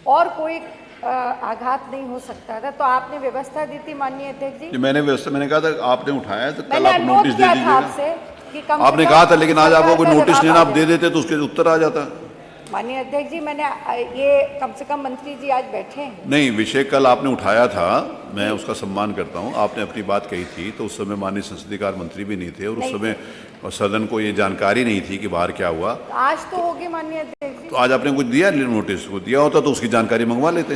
और कोई आघात नहीं हो सकता था, तो आपने व्यवस्था दी थी माननीय अध्यक्ष जी। मैंने कहा था आपने उठाया तो कल मैंने आप नोटिस दे दीजिएगा। आपसे कि कम आपने कहा था, लेकिन आज आपको कोई नोटिस नहीं, आप दे देते तो उसके उत्तर आ जाता। माननीय अध्यक्ष जी, मैंने ये कम से कम मंत्री जी आज बैठे हैं। नहीं, विषय कल आपने उठाया था, मैं उसका सम्मान करता हूं। आपने अपनी बात कही थी तो उस समय माननीय संसदीय कार्य मंत्री भी नहीं थे और उस समय सदन को ये जानकारी नहीं थी कि बाहर क्या हुआ। आज तो होगी माननीय अध्यक्ष जी। तो आज आपने कुछ दिया नोटिस? को दिया होता तो उसकी जानकारी मंगवा लेते।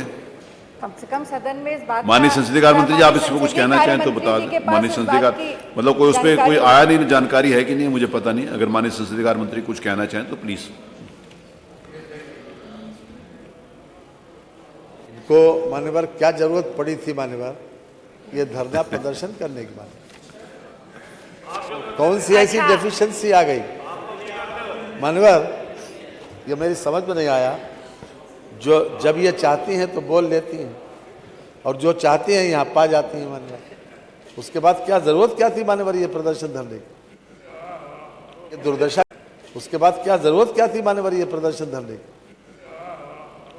कम से कम सदन में इस बात माननीय संसदीय कार्य मंत्री जी, आप इसमें कुछ कहना चाहें तो बता दें। माननीय संसदीय कार्य मतलब कोई उसमें कोई आया नहीं, जानकारी है कि नहीं मुझे पता नहीं। अगर माननीय संसदीय कार्य मंत्री कुछ कहना चाहें तो प्लीज। को मान्यवर क्या जरूरत पड़ी थी मान्यवर ये धरना प्रदर्शन करने की? बात कौन सी ऐसी डेफिशिएंसी आ गई मान्यवर? ये मेरी समझ में नहीं आया। जो जब ये चाहती हैं तो बोल लेती हैं और जो चाहती हैं यहाँ पा जाती हैं मान्यवर। उसके बाद क्या जरूरत क्या थी मान्यवर ये प्रदर्शन धरने की? ये दुर्दशा। उसके बाद क्या जरूरत क्या थी मान्यवर ये प्रदर्शन धरने की?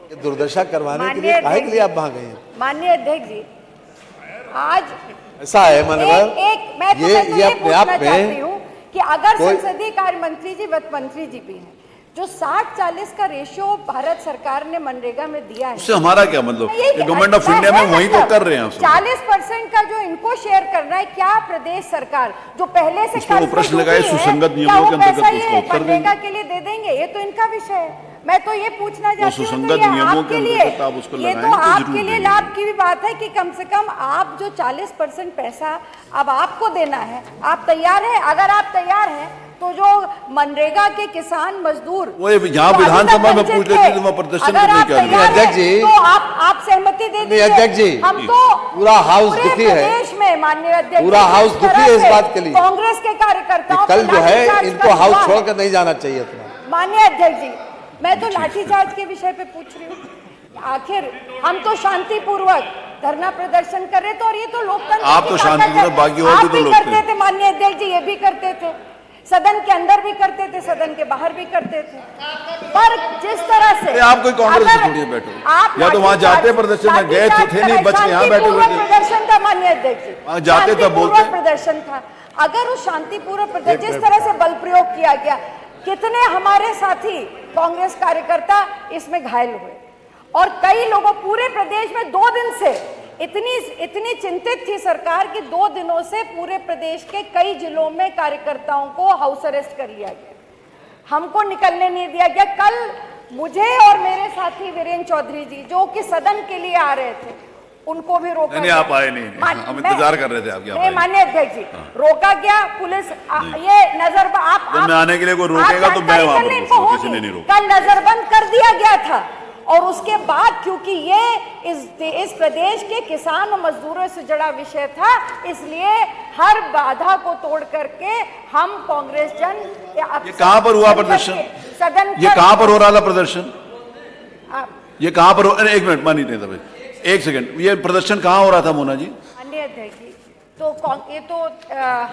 ये दुर्दशा करवाने के लिए काहे के लिए आप वहां गए हैं? माननीय अध्यक्ष जी, आज ऐसा है मान्यवर, ये अपने आप में कि अगर संसदीय कार्य मंत्री जी वित्त मंत्री जी भी हैं, जो 60-40 का रेशियो भारत सरकार ने मनरेगा में दिया है, उससे हमारा क्या मतलब? गवर्नमेंट ऑफ इंडिया में वही तो कर रहे हैं। 40% का जो इनको शेयर करना है, क्या प्रदेश सरकार जो पहले से प्रश्न लगाए सुसंगत नियमों के अंतर्गत उसका उत्तर मनरेगा के लिए दे देंगे? ये तो इनका विषय है। मैं तो ये पूछना चाहती हूँ, सुसंगत नियमों के अंतर्गत आप उसको लगाएं, ये तो आपके लिए लाभ की भी बात है कि कम से कम आप जो 40% पैसा अब आपको देना है, आप तैयार हैं? अगर आप तैयार हैं तो जो मनरेगा के किसान मजदूर वो यहाँ विधानसभा में पूछ लेते थे, प्रदर्शन करने क्या? अध्यक्ष जी, तो आप सहमति दे दीजिए। अध्यक्ष जी, हम तो पूरा हाउस दुखी है, देश में माननीय अध्यक्ष, पूरा हाउस दुखी है इस बात के लिए। कांग्रेस के कार्यकर्ताओं कल जो है इनको हाउस छोड़कर नहीं जाना चाहिए था। माननीय अध्यक्ष जी, मैं तो लाठीचार्ज के विषय पे पूछ रही हूँ। आखिर हम तो शांतिपूर्वक धरना प्रदर्शन कर रहे थे और ये तो लोकतंत्र। आप तो शांतिपूर्वक, बाकी और भी तो करते थे माननीय अध्यक्ष जी, ये भी करते थे, सदन के अंदर भी करते थे, सदन के बाहर भी करते थे। पर जिस तरह से आप कोई कांग्रेस से थोड़ी बैठो, या तो वहां जाते प्रदर्शन में गए थे नहीं, बच के यहाँ बैठे हुए थे। प्रदर्शन था माननीय अध्यक्ष जी, जाते तब बोलते प्रदर्शन था। अगर उस शांतिपूर्वक प्रदर्शन जिस तरह से बल प्रयोग किया गया, कितने हमारे साथी कांग्रेस कार्यकर्ता इसमें घायल हुए और कई लोगों, पूरे प्रदेश में 2 दिन से इतनी चिंतित थी सरकार कि 2 दिनों से पूरे प्रदेश के कई जिलों में कार्यकर्ताओं को हाउस अरेस्ट कर लिया गया, हमको निकलने नहीं दिया गया। कल मुझे और मेरे साथी वीरेंद्र चौधरी जी जो कि सदन के लिए आ रहे थे, उनको भी रोका। नहीं, आप आए नहीं, हम इंतजार कर रहे थे आपके। माननीय अध्यक्ष जी, रोका गया पुलिस। ये नजर आप आने के लिए कोई रोकेगा तो मैं वहां पर, किसी ने नहीं रोका। कल नजरबंद कर दिया गया था और उसके बाद क्योंकि ये इस प्रदेश के किसान और मजदूरों से जुड़ा विषय था, इसलिए हर बाधा को तोड़ करके हम कांग्रेस जन। ये कहां पर हुआ प्रदर्शन? सदन। ये कहां पर हो रहा था प्रदर्शन? ये कहां पर? एक मिनट मानी नहीं था, एक सेकंड। ये प्रदर्शन कहां हो रहा था मोना जी? माननीय अध्यक्ष जी, तो ये तो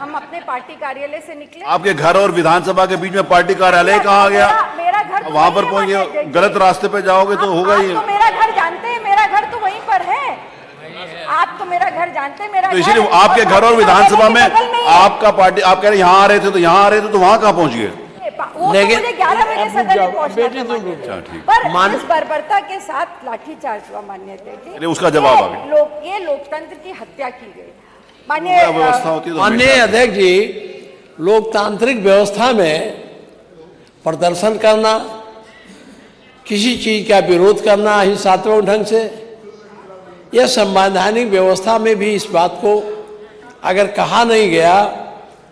हम अपने पार्टी कार्यालय से निकले। आपके घर और विधानसभा के बीच में पार्टी कार्यालय कहाँ आ गया? मेरा घर वहां पर पहुंच गए, गलत रास्ते पे जाओगे तो होगा ही। तो मेरा घर जानते हैं, मेरा घर तो वहीं पर है। आप तो मेरा घर जानते हैं, मेरा तो इसलिए आपके घर और विधानसभा में आपका पार्टी, आप कह रहे यहाँ आ रहे थे तो यहाँ आ रहे थे, तो वहां कहाँ पहुंच गए? लेकिन 11 बजे सदन में पहुंचना था, पर इस बर्बरता के साथ लाठीचार्ज हुआ माननीय अध्यक्ष जी। उसका जवाब आ गया। ये लोकतंत्र की हत्या की गई। माननीय अध्यक्ष जी, लोकतांत्रिक व्यवस्था में प्रदर्शन करना, किसी चीज का विरोध करना हिंसात्मक ढंग से, यह संवैधानिक व्यवस्था में भी इस बात को अगर कहा नहीं गया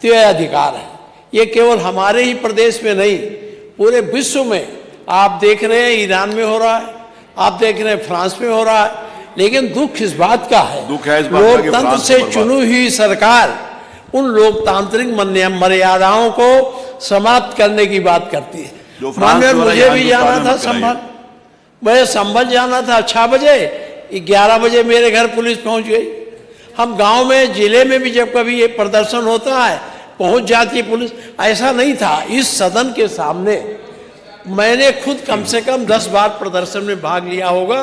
तो यह अधिकार है। ये केवल हमारे ही प्रदेश में नहीं, पूरे विश्व में आप देख रहे हैं, ईरान में हो रहा है, आप देख रहे हैं फ्रांस में हो रहा है। लेकिन दुख इस बात का है, लोकतंत्र से चुनी हुई सरकार उन लोकतांत्रिक मर्यादाओं को समाप्त करने की बात करती है। माननीय, मुझे भी जाना था संभल, मुझे संभल जाना था 6 बजे, 11 बजे मेरे घर पुलिस पहुंच गई। हम गांव में, जिले में भी जब कभी ये प्रदर्शन होता है पहुंच जाती है पुलिस। ऐसा नहीं था। इस सदन के सामने मैंने खुद कम से कम 10 बार प्रदर्शन में भाग लिया होगा,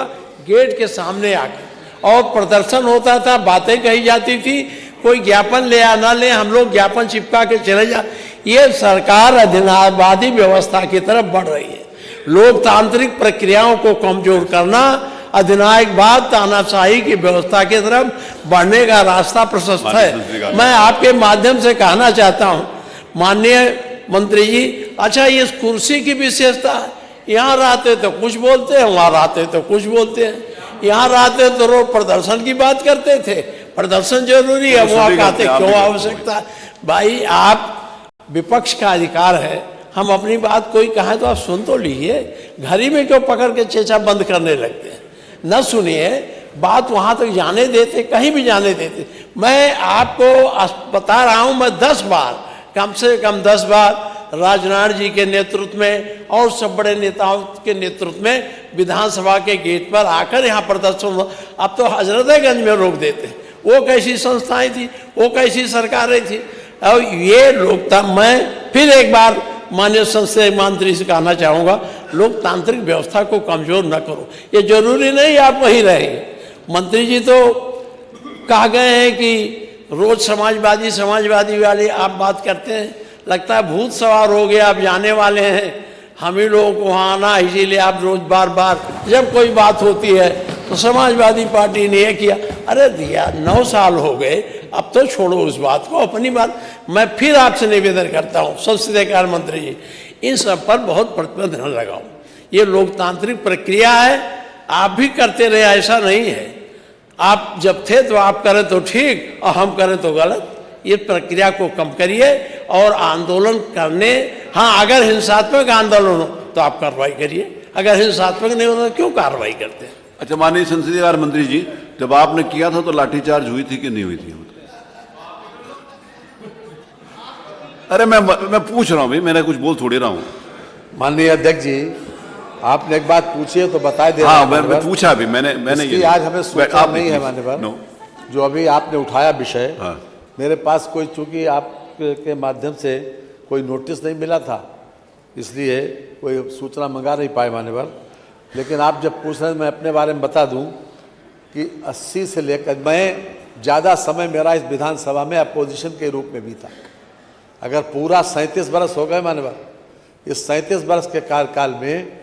गेट के सामने आकर, और प्रदर्शन होता था, बातें कही जाती थी, कोई ज्ञापन ले या ना ले, हम लोग ज्ञापन चिपका के चले जा। ये सरकार अधिनायकवादी व्यवस्था की तरफ बढ़ रही है। लोकतांत्रिक प्रक्रियाओं को कमजोर करना, अधिनायकवाद तानाशाही की व्यवस्था की तरफ बढ़ने का रास्ता प्रशस्त है। मैं आपके माध्यम से कहना चाहता हूँ माननीय मंत्री जी, अच्छा ये इस कुर्सी की विशेषता है, यहाँ रहते तो कुछ बोलते हैं, वहाँ रहते तो कुछ बोलते हैं। यहाँ रहते तो रोज प्रदर्शन की बात करते थे, प्रदर्शन जरूरी है, वहाँ कहते क्यों आवश्यकता। भाई आप विपक्ष का अधिकार है, हम अपनी बात कोई कहे तो आप सुन तो लीजिए, घड़ी में क्यों पकड़ के चेचा बंद करने लगते हैं। न सुनिए, बात वहाँ तक जाने देते, कहीं भी जाने देते। मैं आपको बता रहा हूँ, मैं 10 बार, कम से कम 10 बार राजनाथ जी के नेतृत्व में और सब बड़े नेताओं के नेतृत्व में विधानसभा के गेट पर आकर यहाँ प्रदर्शन हुआ। अब तो हजरतगंज में रोक देते। वो कैसी संस्थाएं थी, वो कैसी सरकारें थी। और ये मैं फिर एक बार माननीय संसदीय मंत्री से कहना चाहूँगा, लोकतांत्रिक व्यवस्था को कमजोर न करो। ये जरूरी नहीं आप वहीं रहेंगे। मंत्री जी तो कहा गए हैं कि रोज समाजवादी वाली आप बात करते हैं, लगता है भूत सवार हो गए, आप जाने वाले हैं, हम ही लोगों को वहाँ आना, इसीलिए आप रोज बार बार जब कोई बात होती है तो समाजवादी पार्टी ने ये किया। अरे दिया 9 साल हो गए, अब तो छोड़ो उस बात को, अपनी बात। मैं फिर आपसे निवेदन करता हूँ संसदीय कार्य मंत्री जी, इन सब पर बहुत प्रतिबंध न लगाओ। ये लोकतांत्रिक प्रक्रिया है, आप भी करते रहे, ऐसा नहीं है। आप जब थे तो आप करें तो ठीक और हम करें तो गलत। ये प्रक्रिया को कम करिए और आंदोलन करने, हाँ अगर हिंसात्मक आंदोलन हो तो आप कार्रवाई करिए, अगर हिंसात्मक नहीं होना तो क्यों कार्रवाई करते हैं। अच्छा माननीय संसदीय कार्य मंत्री जी, जब आपने किया था तो लाठीचार्ज हुई थी कि नहीं हुई थी? अरे मैं पूछ रहा हूँ भाई, मैंने कुछ बोल थोड़ी रहा हूँ। माननीय अध्यक्ष जी, आपने एक बात पूछी है तो बता दे। हाँ मैं पूछा भी, मैंने ये आज हमें सोचा नहीं है मान्यवर, जो अभी आपने उठाया विषय। हाँ। मेरे पास कोई, चूंकि आपके माध्यम से कोई नोटिस नहीं मिला था, इसलिए कोई सूचना मंगा नहीं पाए मान्यवर। लेकिन आप जब पूछ रहे हैं, मैं अपने बारे में बता दूं कि 80 से लेकर, मैं ज़्यादा समय मेरा इस विधानसभा में अपोजिशन के रूप में बीता। अगर पूरा 37 बरस हो गए मान्यवर, इस 37 बरस के कार्यकाल में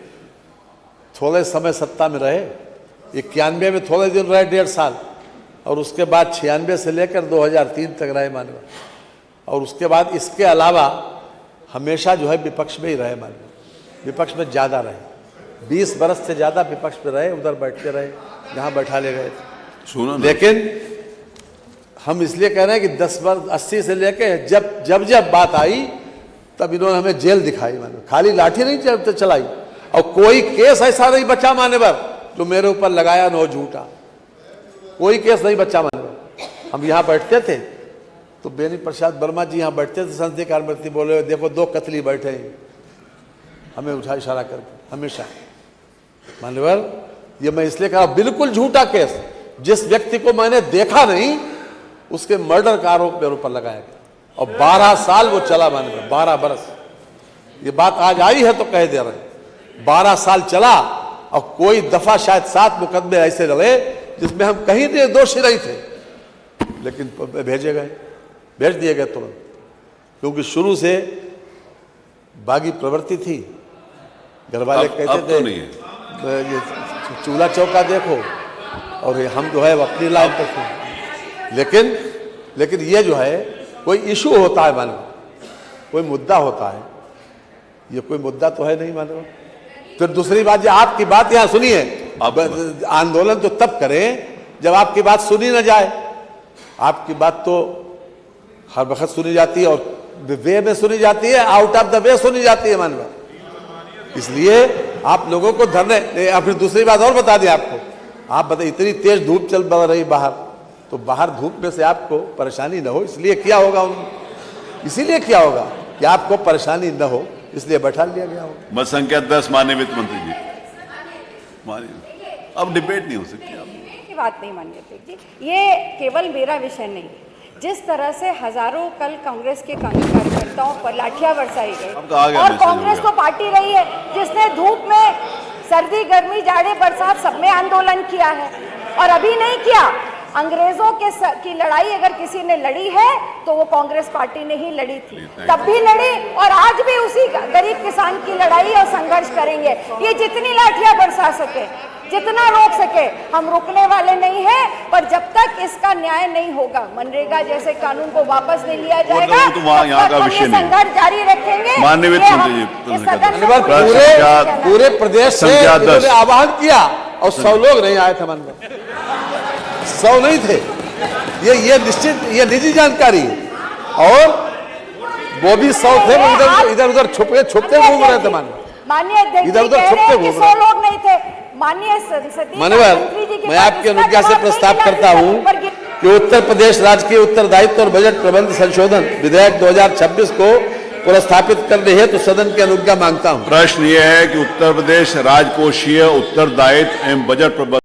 थोड़े समय सत्ता में रहे, 91 में थोड़े दिन रहे, 1.5 साल, और उसके बाद 96 से लेकर 2003 तक रहे मान्यवर। और उसके बाद इसके अलावा हमेशा जो है विपक्ष में ही रहे मान्यवर, विपक्ष में ज़्यादा रहे। 20 बरस से ज़्यादा विपक्ष में रहे, उधर बैठते रहे जहाँ बैठा ले गए थे। सुनो, लेकिन हम इसलिए कह रहे हैं कि 10 वर्ष 80 से लेके जब बात आई तब इन्होंने हमें जेल दिखाई मान्यवर, खाली लाठी नहीं चलाई। और कोई केस ऐसा नहीं बचा मान्यवर जो मेरे ऊपर लगाया न हो झूठा, कोई केस नहीं बचा मान्यवर। हम यहाँ बैठते थे तो बेनी प्रसाद वर्मा जी यहाँ बैठते थे, संसदीय कार्य मंत्री बोले देखो 2 कतली बैठे हैं, हमें उठा इशारा करके हमेशा मान्यवर। ये मैं इसलिए कहा, बिल्कुल झूठा केस, जिस व्यक्ति को मैंने देखा नहीं उसके मर्डर का आरोप मेरे ऊपर लगाया गया और 12 साल वो चला मान्यवर, 12 बरस। ये बात आज आई है तो कह दे रहे हैं, 12 साल चला और कोई दफा शायद 7 मुकदमे ऐसे लड़े जिसमें हम कहीं दोषी नहीं थे, लेकिन भेज दिए गए तुरंत, क्योंकि शुरू से बागी प्रवृत्ति थी। घर वाले कहते थे तो ये चूल्हा चौका देखो, और हम जो है अपनी लाइन पर थे। लेकिन ये जो है कोई इशू होता है मानो, कोई मुद्दा होता है, ये कोई मुद्दा तो है नहीं मानो। फिर दूसरी बात, जो आपकी बात यहाँ सुनिए, आंदोलन तो तब करें जब आपकी बात सुनी न जाए। आपकी बात तो हर वक्त सुनी जाती है और वे में सुनी जाती है, आउट ऑफ द वे सुनी जाती है मानवा। इसलिए आप लोगों को धरने, फिर दूसरी बात और बता दें आपको, आप बताइए इतनी तेज धूप चल पड़ रही बाहर, तो बाहर धूप में से आपको परेशानी न हो इसलिए क्या होगा उन्होंने, इसीलिए क्या होगा कि आपको परेशानी न हो इसलिए बैठा लिया गया होगा। मत संख्या 10 माननीय वित्त मंत्री जी, अब डिबेट नहीं हो सकती। की बात नहीं मानिए अध्यक्ष जी, ये केवल मेरा विषय नहीं है। जिस तरह से हजारों कल कांग्रेस के कार्यकर्ता कार्यकर्ताओं पर लाठियां बरसाई अब तो आ गई गया और मैसेज हो कांग्रेस गया। तो पार्टी रही है जिसने धूप में, सर्दी गर्मी जाड़े बरसात सब में आंदोलन किया है। और अभी नहीं किया, अंग्रेजों की लड़ाई अगर किसी ने लड़ी है तो वो कांग्रेस पार्टी ने ही लड़ी थी, तब भी लड़ी और आज भी उसी गरीब किसान की लड़ाई और संघर्ष करेंगे। ये जितनी लाठियां बरसा सके, जितना रोक सके, हम रुकने वाले नहीं हैं। पर जब तक इसका न्याय नहीं होगा, मनरेगा जैसे कानून को वापस नहीं लिया जाएगा, वो तो वहाँ यहाँ का तब तक हम विषय ये नहीं। संघर्ष जारी रखेंगे। माननीय ये हम वित्त इस मंत्री सदन जी, में पूरे पूरे प्रदेश से संख्या 10। इन्होंने आह्वान किया और 100 लोग नहीं आए थे मन में, 100 नहीं थे। ये निश्चित, ये निजी जानकारी है। और वो भी 100 थे, वो इधर उधर छुपते घूम रहे थे मन में। माननीय अध्यक्ष इधर जी उधर कह रहे छुपते हैं कि घूम 100 रहे। लोग नहीं थे। माननीय संसदीय माननीय, मंत्री जी की मैं बात, आपकी इसका अनुज्ञा से जवाब प्रस्ताव नहीं करता दिला, हूं ऊपर गिर- कि उत्तर प्रदेश राज्य के उत्तरदायित्व और बजट प्रबंध संशोधन विधेयक 2026 को पुनर्स्थापित करने हेतु सदन की अनुज्ञा मांगता हूं। प्रश्न ये है कि उत्तर प्रदेश राजकोषीय उत्तरदायित्व एवं बजट प्रबंधन